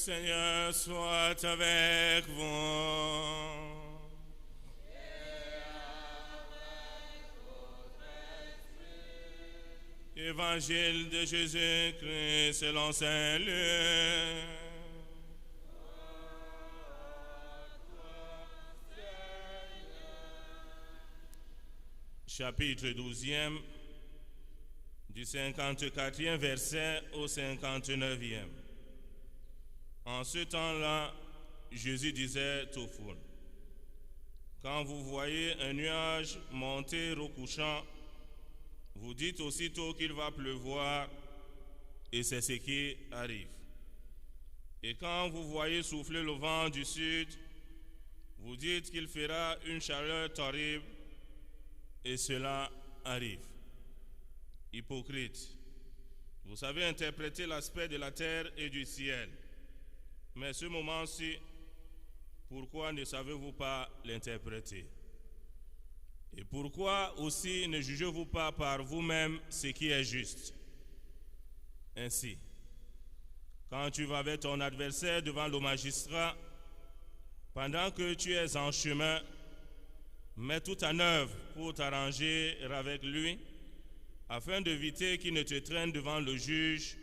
Seigneur soit avec vous. Évangile de Jésus-Christ selon Saint Luc. Chapitre 12e, du 54e verset au 59e. En ce temps-là, Jésus disait aux foules, quand vous voyez un nuage monter au couchant, vous dites aussitôt qu'il va pleuvoir, et c'est ce qui arrive. Et quand vous voyez souffler le vent du sud, vous dites qu'il fera une chaleur terrible, et cela arrive. Hypocrite, vous savez interpréter l'aspect de la terre et du ciel, mais ce moment-ci, pourquoi ne savez-vous pas l'interpréter? Et pourquoi aussi ne jugez-vous pas par vous-même ce qui est juste? Ainsi, quand tu vas avec ton adversaire devant le magistrat, pendant que tu es en chemin, mets tout en œuvre pour t'arranger avec lui, afin d'éviter qu'il ne te traîne devant le juge,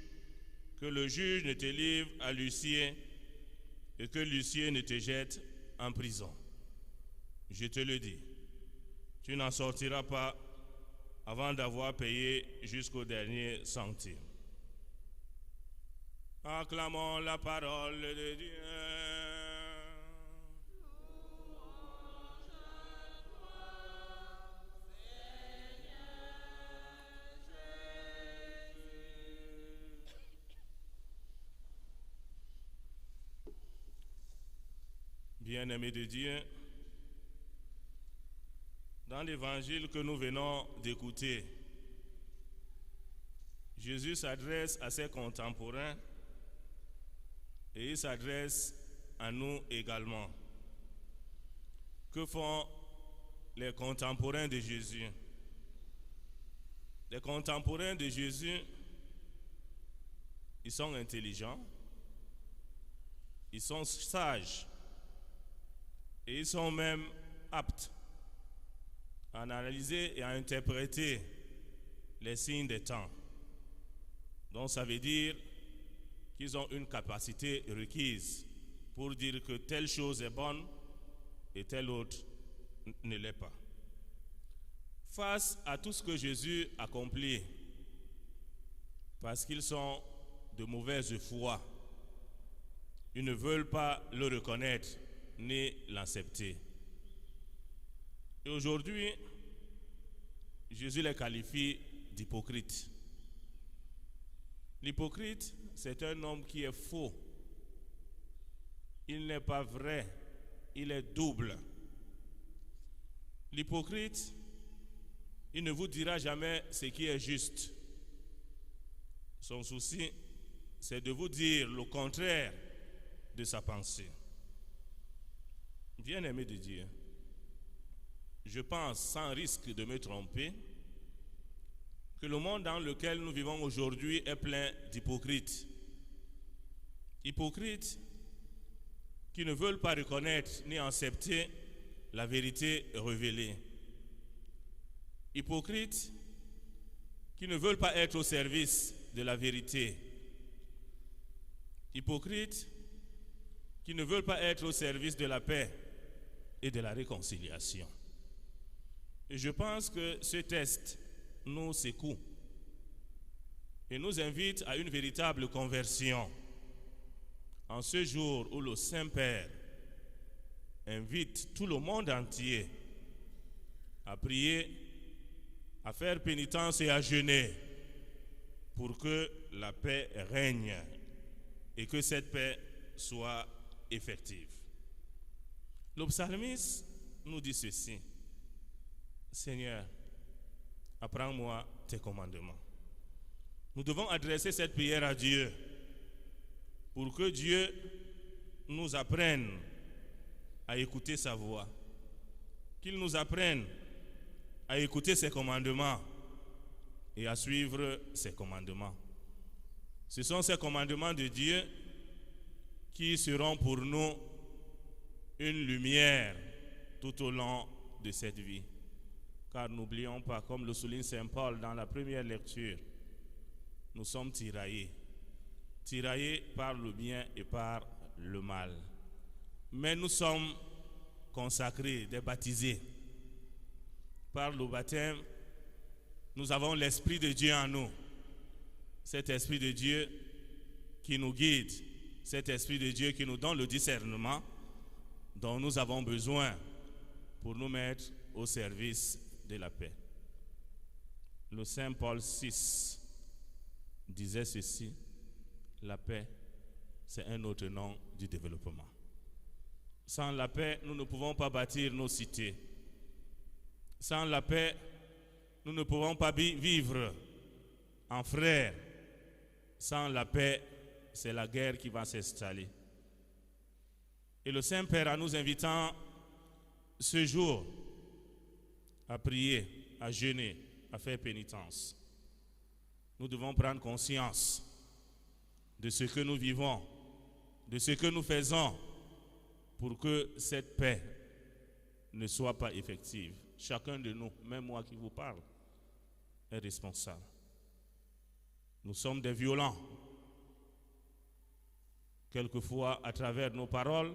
que le juge ne te livre à l'huissier et que l'huissier ne te jette en prison. Je te le dis, tu n'en sortiras pas avant d'avoir payé jusqu'au dernier centime. Acclamons la parole de Dieu. Bien-aimés de Dieu, dans l'évangile que nous venons d'écouter, Jésus s'adresse à ses contemporains et il s'adresse à nous également. Que font les contemporains de Jésus? Les contemporains de Jésus, ils sont intelligents, ils sont sages, et ils sont même aptes à analyser et à interpréter les signes des temps. Donc ça veut dire qu'ils ont une capacité requise pour dire que telle chose est bonne et telle autre ne l'est pas. Face à tout ce que Jésus accomplit, parce qu'ils sont de mauvaise foi, ils ne veulent pas le reconnaître ni l'accepter. Et aujourd'hui, Jésus les qualifie d'hypocrites. L'hypocrite, c'est un homme qui est faux. Il n'est pas vrai, il est double. L'hypocrite, il ne vous dira jamais ce qui est juste. Son souci, c'est de vous dire le contraire de sa pensée. Bien-aimé de Dieu, je pense, sans risque de me tromper, que le monde dans lequel nous vivons aujourd'hui est plein d'hypocrites. Hypocrites qui ne veulent pas reconnaître ni accepter la vérité révélée. Hypocrites qui ne veulent pas être au service de la vérité. Hypocrites qui ne veulent pas être au service de la paix et de la réconciliation. Et je pense que ce test nous secoue et nous invite à une véritable conversion. En ce jour où le Saint-Père invite tout le monde entier à prier, à faire pénitence et à jeûner pour que la paix règne et que cette paix soit effective. Le psalmiste nous dit ceci: Seigneur, apprends-moi tes commandements. Nous devons adresser cette prière à Dieu pour que Dieu nous apprenne à écouter sa voix, qu'il nous apprenne à écouter ses commandements et à suivre ses commandements. Ce sont ces commandements de Dieu qui seront pour nous une lumière tout au long de cette vie. Car n'oublions pas, comme le souligne Saint Paul dans la première lecture, nous sommes tiraillés par le bien et par le mal. Mais nous sommes consacrés, des baptisés. Par le baptême, nous avons l'Esprit de Dieu en nous. Cet Esprit de Dieu qui nous guide, cet Esprit de Dieu qui nous donne le discernement dont nous avons besoin pour nous mettre au service de la paix. Le Saint Paul VI disait ceci: la paix, c'est un autre nom du développement. Sans la paix, nous ne pouvons pas bâtir nos cités. Sans la paix, nous ne pouvons pas vivre en frères. Sans la paix, c'est la guerre qui va s'installer. Et le Saint-Père, en nous invitant ce jour à prier, à jeûner, à faire pénitence, nous devons prendre conscience de ce que nous vivons, de ce que nous faisons pour que cette paix ne soit pas effective. Chacun de nous, même moi qui vous parle, est responsable. Nous sommes des violents. Quelquefois à travers nos paroles,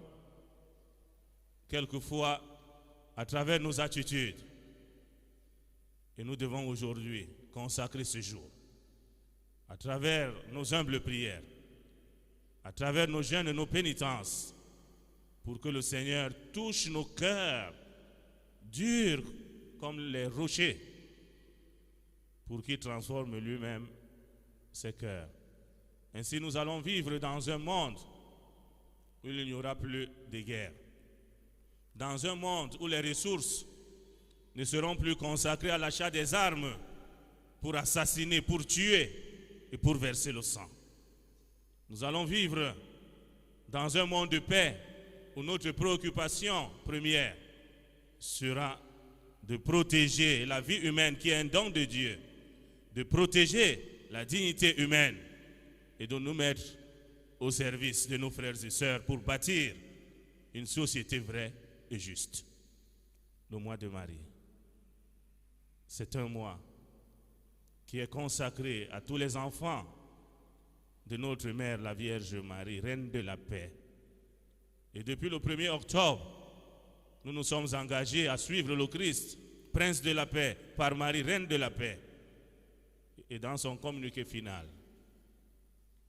quelquefois à travers nos attitudes. Et nous devons aujourd'hui consacrer ce jour, à travers nos humbles prières, à travers nos jeûnes et nos pénitences, pour que le Seigneur touche nos cœurs durs comme les rochers, pour qu'il transforme lui-même ses cœurs. Ainsi nous allons vivre dans un monde où il n'y aura plus de guerre, dans un monde où les ressources ne seront plus consacrées à l'achat des armes pour assassiner, pour tuer et pour verser le sang. Nous allons vivre dans un monde de paix où notre préoccupation première sera de protéger la vie humaine qui est un don de Dieu, de protéger la dignité humaine et de nous mettre au service de nos frères et sœurs pour bâtir une société vraie et juste. Le mois de Marie, c'est un mois qui est consacré à tous les enfants de notre mère, la Vierge Marie, reine de la paix. Et depuis le 1er octobre, nous nous sommes engagés à suivre le Christ, prince de la paix, par Marie, reine de la paix. Et dans son communiqué final,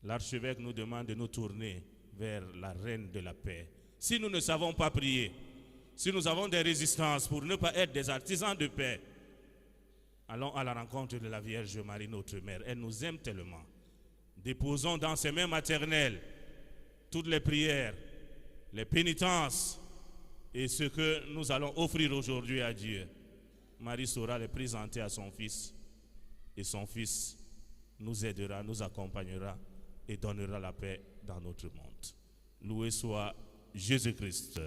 l'archevêque nous demande de nous tourner vers la reine de la paix. Si nous ne savons pas prier, si nous avons des résistances pour ne pas être des artisans de paix, allons à la rencontre de la Vierge Marie, notre mère. Elle nous aime tellement. Déposons dans ses mains maternelles toutes les prières, les pénitences et ce que nous allons offrir aujourd'hui à Dieu. Marie saura les présenter à son Fils et son Fils nous aidera, nous accompagnera et donnera la paix dans notre monde. Loué soit Jésus-Christ.